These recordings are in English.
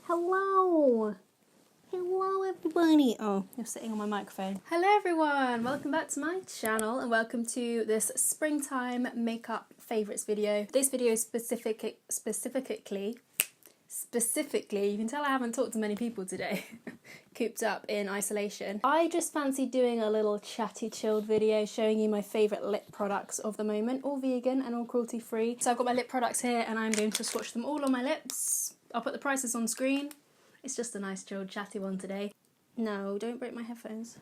Hello! Hello everybody! Oh, you're sitting on my microphone. Hello everyone! Welcome back to my channel and welcome to this springtime makeup favourites video. This video is specifically, you can tell I haven't talked to many people today, cooped up in isolation. I just fancied doing a little chatty chilled video showing you my favourite lip products of the moment, all vegan and all cruelty free. So I've got my lip products here and I'm going to swatch them all on my lips. I'll put the prices on screen. It's just a nice chilled chatty one today. No, don't break my headphones.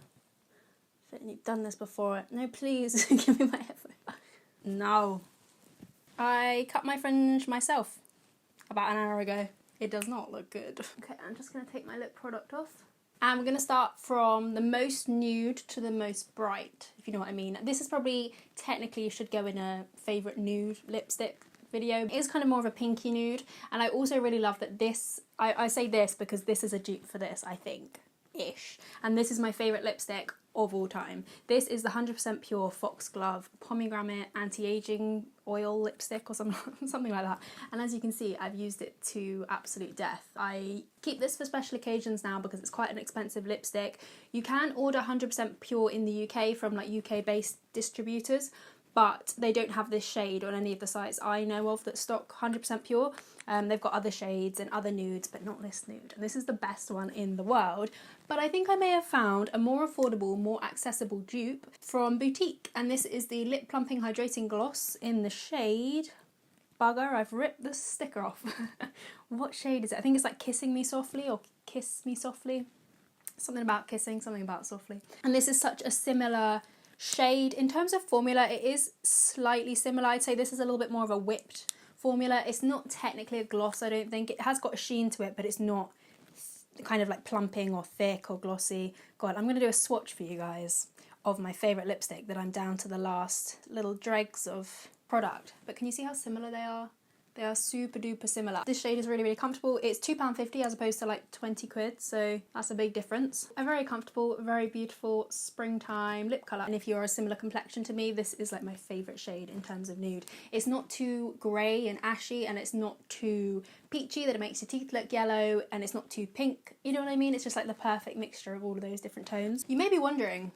I think you've done this before. No, please, give me my headphones. No. I cut my fringe myself about an hour ago. It does not look good. Okay, I'm just going to take my lip product off. And we're going to start from the most nude to the most bright, if you know what I mean. This is probably, technically, you should go in a favourite nude lipstick video. It is kind of more of a pinky nude, and I also really love that this, I say this because this is a dupe for this, I think, ish. And this is my favourite lipstick of all time. This is the 100% pure Foxglove Pomegranate anti-aging oil lipstick or something like that. And as you can see, I've used it to absolute death. I keep this for special occasions now because it's quite an expensive lipstick. You can order 100% pure in the UK from like UK based distributors, but they don't have this shade on any of the sites I know of that stock 100% pure. They've got other shades and other nudes, but not this nude. And this is the best one in the world. But I think I may have found a more affordable, more accessible dupe from Boutique. And this is the Lip Plumping Hydrating Gloss in the shade... Bugger, I've ripped the sticker off. What shade is it? I think it's like Kissing Me Softly or Kiss Me Softly. Something about kissing, something about softly. And this is such a similar shade. In terms of formula, it is slightly similar. I'd say this is a little bit more of a whipped formula. It's not technically a gloss, I don't think. It has got a sheen to it, but it's not kind of like plumping or thick or glossy. God, I'm going to do a swatch for you guys of my favourite lipstick that I'm down to the last little dregs of product. But can you see how similar they are? They are super duper similar. This shade is really, really comfortable. It's £2.50 as opposed to like 20 quid, so that's a big difference. A very comfortable, very beautiful springtime lip colour. And if you're a similar complexion to me, this is like my favourite shade in terms of nude. It's not too grey and ashy, and it's not too peachy that it makes your teeth look yellow, and it's not too pink. You know what I mean? It's just like the perfect mixture of all of those different tones. You may be wondering,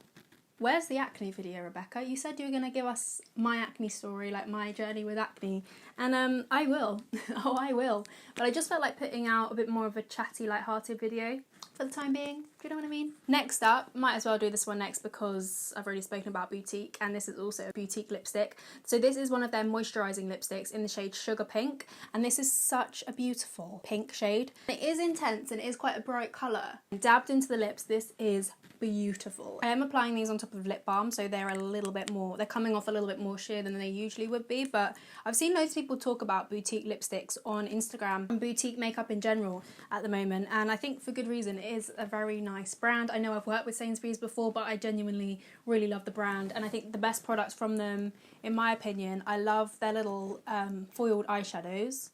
where's the acne video, Rebecca? You said you were going to give us my acne story, like my journey with acne. And I will. Oh, I will. But I just felt like putting out a bit more of a chatty, light-hearted video for the time being. Do you know what I mean? Next up, might as well do this one next because I've already spoken about Boutique, and this is also a Boutique lipstick. So this is one of their moisturising lipsticks in the shade Sugar Pink, and this is such a beautiful pink shade. It is intense and it is quite a bright colour. Dabbed into the lips, this is beautiful. I am applying these on top of lip balm, so they're a little bit more, they're coming off a little bit more sheer than they usually would be, but I've seen loads of people talk about Boutique lipsticks on Instagram and Boutique makeup in general at the moment, and I think for good reason. It is a very nice brand. I know I've worked with Sainsbury's before, but I genuinely really love the brand, and I think the best products from them, in my opinion, I love their little foiled eyeshadows.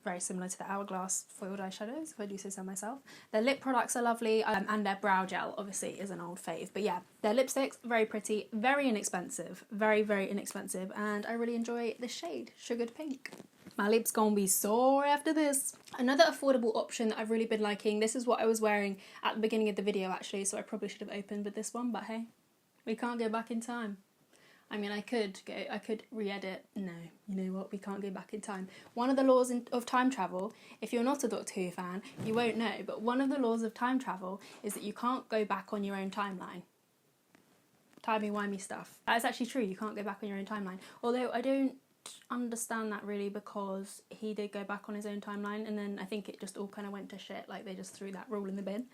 Very similar to the Hourglass foiled eyeshadows, if I do say so myself. Their lip products are lovely, and their brow gel obviously is an old fave. But yeah, their lipsticks, very pretty, very inexpensive, very, very inexpensive, and I really enjoy the shade, Sugared Pink. My lips gonna be sore after this. Another affordable option that I've really been liking, this is what I was wearing at the beginning of the video actually, so I probably should have opened with this one, but hey, we can't go back in time. I mean, I could re-edit. No, you know what, we can't go back in time. One of the laws of time travel, if you're not a Doctor Who fan, you won't know, but one of the laws of time travel is that you can't go back on your own timeline. Timey-wimey stuff. That's actually true, you can't go back on your own timeline. Although I don't understand that really, because he did go back on his own timeline and then I think it just all kind of went to shit, like they just threw that rule in the bin.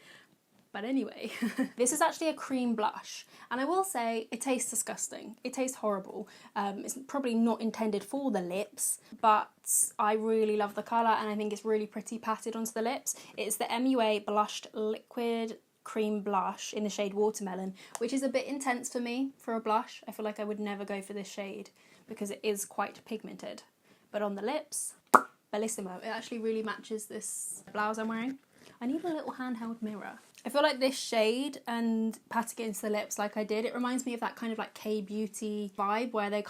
But anyway, this is actually a cream blush, and I will say it tastes disgusting. It tastes horrible. It's probably not intended for the lips, but I really love the colour and I think it's really pretty patted onto the lips. It's the MUA Blushed Liquid Cream Blush in the shade Watermelon, which is a bit intense for me for a blush. I feel like I would never go for this shade because it is quite pigmented. But on the lips, bellissimo. It actually really matches this blouse I'm wearing. I need a little handheld mirror. I feel like this shade and patting it into the lips like I did, it reminds me of that kind of like K-beauty vibe where they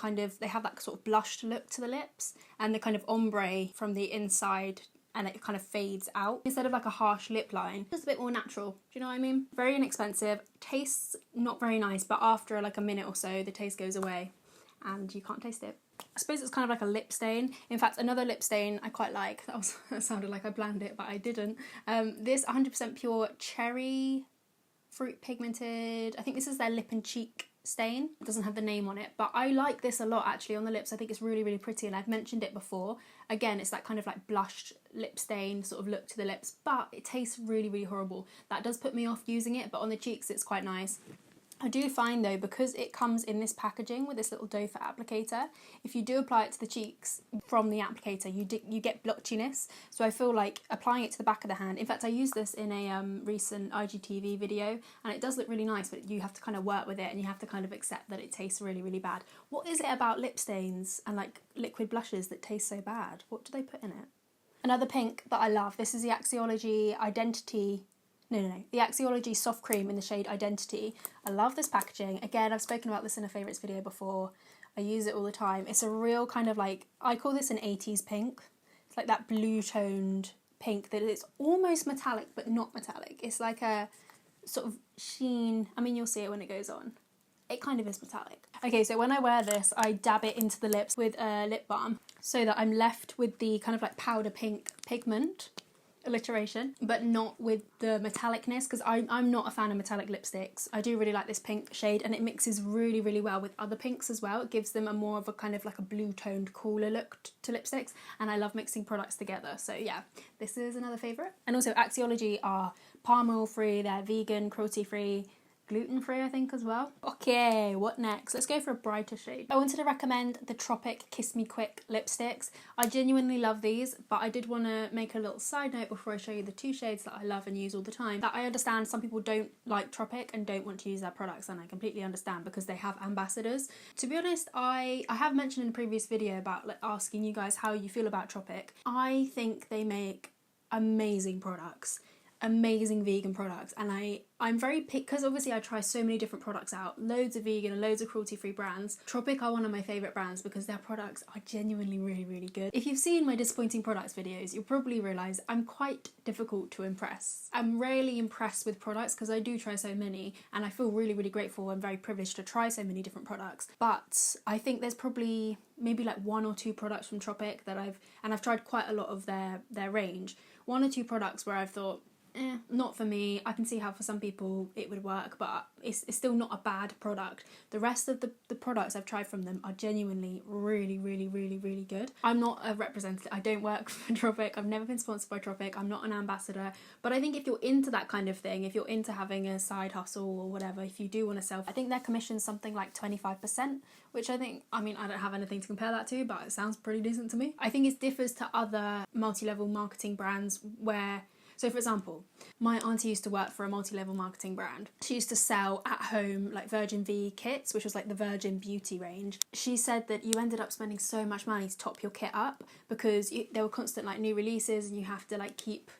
have that sort of blushed look to the lips, and the kind of ombre from the inside and it kind of fades out instead of like a harsh lip line. Just a bit more natural, do you know what I mean? Very inexpensive, tastes not very nice, but after like a minute or so the taste goes away and you can't taste it. I suppose it's kind of like a lip stain. In fact, another lip stain I quite like, that sounded like I planned it but I didn't. This 100% pure cherry fruit pigmented, I think this is their lip and cheek stain. It doesn't have the name on it, but I like this a lot actually on the lips. I think it's really, really pretty, and I've mentioned it before. Again, it's that kind of like blushed lip stain sort of look to the lips, but it tastes really, really horrible. That does put me off using it, but on the cheeks it's quite nice. I do find though, because it comes in this packaging with this little doe foot applicator, if you do apply it to the cheeks from the applicator, you get blotchiness. So I feel like applying it to the back of the hand, in fact I used this in a recent IGTV video, and it does look really nice, but you have to kind of work with it and you have to kind of accept that it tastes really, really bad. What is it about lip stains and like liquid blushes that taste so bad? What do they put in it? Another pink that I love, this is the Axiology Identity. No, the Axiology Soft Cream in the shade Identity. I love this packaging. Again, I've spoken about this in a favourites video before. I use it all the time. It's a real kind of like, I call this an 80s pink. It's like that blue toned pink that is almost metallic but not metallic. It's like a sort of sheen. I mean, you'll see it when it goes on. It kind of is metallic. Okay, so when I wear this, I dab it into the lips with a lip balm so that I'm left with the kind of like powder pink pigment. Alliteration, but not with the metallicness, because I'm not a fan of metallic lipsticks. I do really like this pink shade, and it mixes really, really well with other pinks as well. It gives them a more of a kind of like a blue toned cooler look to lipsticks, and I love mixing products together. So yeah, this is another favourite. And also Axiology are palm oil free, they're vegan, cruelty free, gluten free I think as well. Okay, what next? Let's go for a brighter shade. I wanted to recommend the Tropic Kiss Me Quick lipsticks. I genuinely love these, but I did want to make a little side note before I show you the two shades that I love and use all the time. That I understand some people don't like Tropic and don't want to use their products, and I completely understand because they have ambassadors. To be honest, I have mentioned in a previous video about like asking you guys how you feel about Tropic. I think they make amazing products. Amazing vegan products, and I'm very picky because obviously I try so many different products out, loads of vegan and loads of cruelty free brands. Tropic are one of my favourite brands because their products are genuinely really, really good. If you've seen my disappointing products videos, you'll probably realise I'm quite difficult to impress. I'm rarely impressed with products because I do try so many, and I feel really, really grateful and very privileged to try so many different products. But I think there's probably maybe like one or two products from Tropic that I've tried quite a lot of their range. One or two products where I've thought, not for me. I can see how for some people it would work, but it's still not a bad product. The rest of the products I've tried from them are genuinely really, really, really, really good. I'm not a representative. I don't work for Tropic. I've never been sponsored by Tropic. I'm not an ambassador. But I think if you're into that kind of thing, if you're into having a side hustle or whatever, if you do want to sell, I think their commission's something like 25%, which I think, I mean, I don't have anything to compare that to, but it sounds pretty decent to me. I think it differs to other multi-level marketing brands where, so for example, my auntie used to work for a multi-level marketing brand. She used to sell at home like Virgin V kits, which was like the Virgin Beauty range. She said that you ended up spending so much money to top your kit up because there were constant like new releases and you have to like keep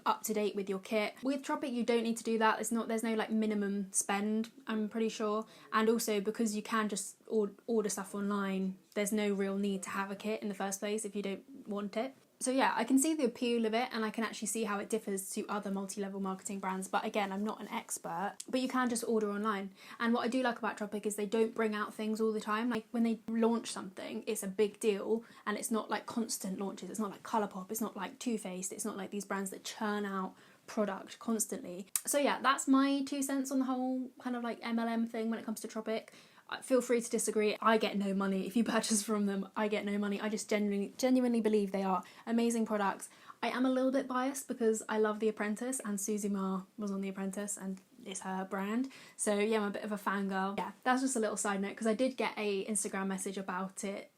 up to date with your kit. With Tropic you don't need to do that. There's no like minimum spend, I'm pretty sure. And also because you can just order stuff online, there's no real need to have a kit in the first place if you don't want it. So yeah, I can see the appeal of it and I can actually see how it differs to other multi-level marketing brands, but again, I'm not an expert, but you can just order online. And what I do like about Tropic is they don't bring out things all the time. Like when they launch something, it's a big deal and it's not like constant launches. It's not like Colourpop, it's not like Too Faced, it's not like these brands that churn out product constantly. So yeah, that's my 2 cents on the whole kind of like MLM thing when it comes to Tropic. Feel free to disagree. I get no money. If you purchase from them, I get no money. I just genuinely believe they are amazing products. I am a little bit biased because I love The Apprentice and Susie Ma was on The Apprentice and it's her brand. So yeah, I'm a bit of a fangirl. Yeah, that's just a little side note because I did get a Instagram message about it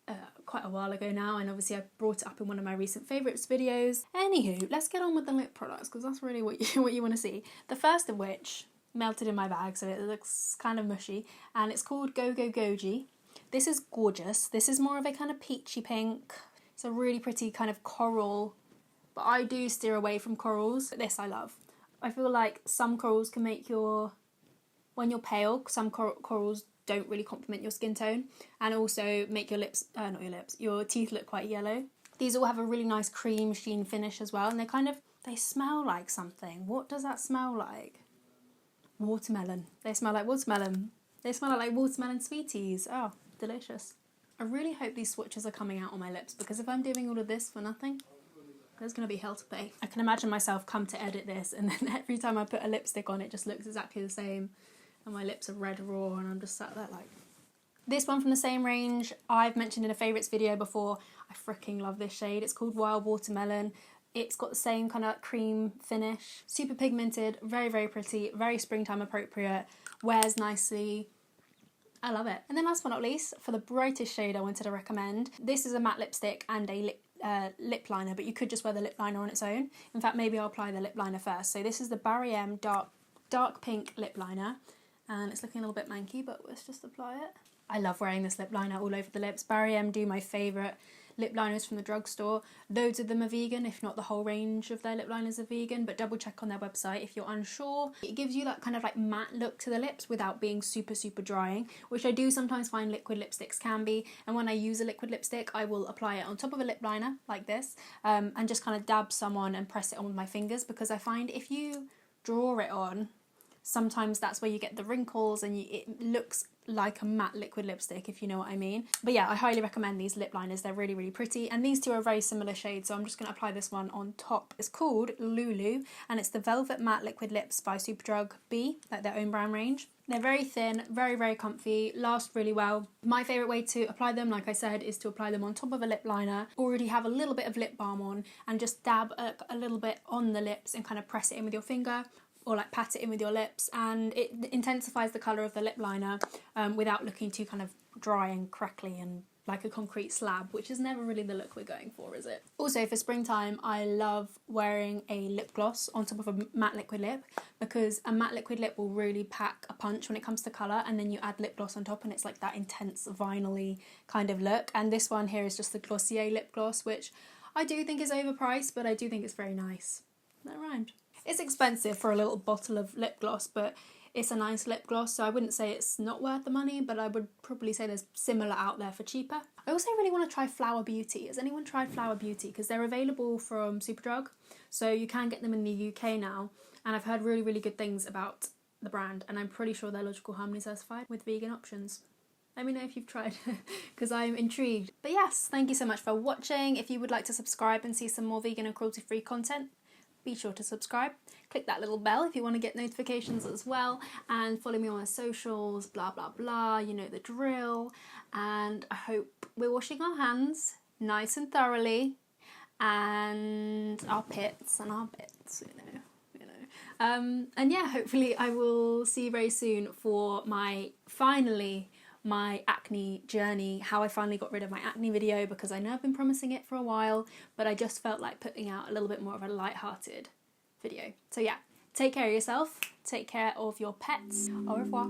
quite a while ago now, and obviously I brought it up in one of my recent favourites videos. Anywho, let's get on with the lip products because that's really what you want to see. The first of which melted in my bag, so it looks kind of mushy, and it's called Goji. This is gorgeous. This is more of a kind of peachy pink. It's a really pretty kind of coral, but I do steer away from corals. But this I love. I feel like some corals can make when you're pale, some corals don't really complement your skin tone and also make your teeth look quite yellow. These all have a really nice cream sheen finish as well, and they smell like something. What does that smell like? Watermelon. They smell like watermelon. They smell like watermelon sweeties. Oh, delicious. I really hope these swatches are coming out on my lips, because if I'm doing all of this for nothing, there's going to be hell to pay. I can imagine myself come to edit this, and then every time I put a lipstick on, it just looks exactly the same, and my lips are red raw, and I'm just sat there like... This one from the same range, I've mentioned in a favourites video before. I freaking love this shade. It's called Wild Watermelon. It's got the same kind of cream finish. Super pigmented, very, very pretty, very springtime appropriate, wears nicely. I love it. And then last but not least, for the brightest shade I wanted to recommend, this is a matte lipstick and a lip liner, but you could just wear the lip liner on its own. In fact, maybe I'll apply the lip liner first. So this is the Barry M dark pink lip liner, and it's looking a little bit manky, but let's just apply it. I love wearing this lip liner all over the lips. Barry M do my favourite lip liners from the drugstore. Loads of them are vegan, if not the whole range of their lip liners are vegan, but double check on their website if you're unsure. It gives you that kind of like matte look to the lips without being super, super drying, which I do sometimes find liquid lipsticks can be. And when I use a liquid lipstick, I will apply it on top of a lip liner like this, and just kind of dab some on and press it on with my fingers, because I find if you draw it on, sometimes that's where you get the wrinkles and it looks like a matte liquid lipstick, if you know what I mean. But yeah, I highly recommend these lip liners. They're really, really pretty. And these two are very similar shades, so I'm just going to apply this one on top. It's called Lulu, and it's the Velvet Matte Liquid Lips by Superdrug B, like their own brand range. They're very thin, very, very comfy, last really well. My favourite way to apply them, like I said, is to apply them on top of a lip liner. Already have a little bit of lip balm on, and just dab a little bit on the lips and kind of press it in with your finger, or like pat it in with your lips, and it intensifies the colour of the lip liner without looking too kind of dry and crackly and like a concrete slab, which is never really the look we're going for, is it? Also for springtime, I love wearing a lip gloss on top of a matte liquid lip, because a matte liquid lip will really pack a punch when it comes to colour, and then you add lip gloss on top and it's like that intense vinyl-y kind of look. And this one here is just the Glossier lip gloss, which I do think is overpriced, but I do think it's very nice. That rhymed. It's expensive for a little bottle of lip gloss, but it's a nice lip gloss, so I wouldn't say it's not worth the money, but I would probably say there's similar out there for cheaper. I also really want to try Flower Beauty. Has anyone tried Flower Beauty? Because they're available from Superdrug, so you can get them in the UK now, and I've heard really, really good things about the brand, and I'm pretty sure they're Logical Harmony certified with vegan options. Let me know if you've tried, because I'm intrigued. But yes, thank you so much for watching. If you would like to subscribe and see some more vegan and cruelty-free content, be sure to subscribe. Click that little bell if you want to get notifications as well, and follow me on my socials, blah blah blah, you know the drill. And I hope we're washing our hands nice and thoroughly, and our pits and our bits, you know. And yeah, hopefully I will see you very soon for my acne journey, how I finally got rid of my acne video, because I know I've been promising it for a while, but I just felt like putting out a little bit more of a light-hearted video. So yeah, take care of yourself, take care of your pets. Au revoir.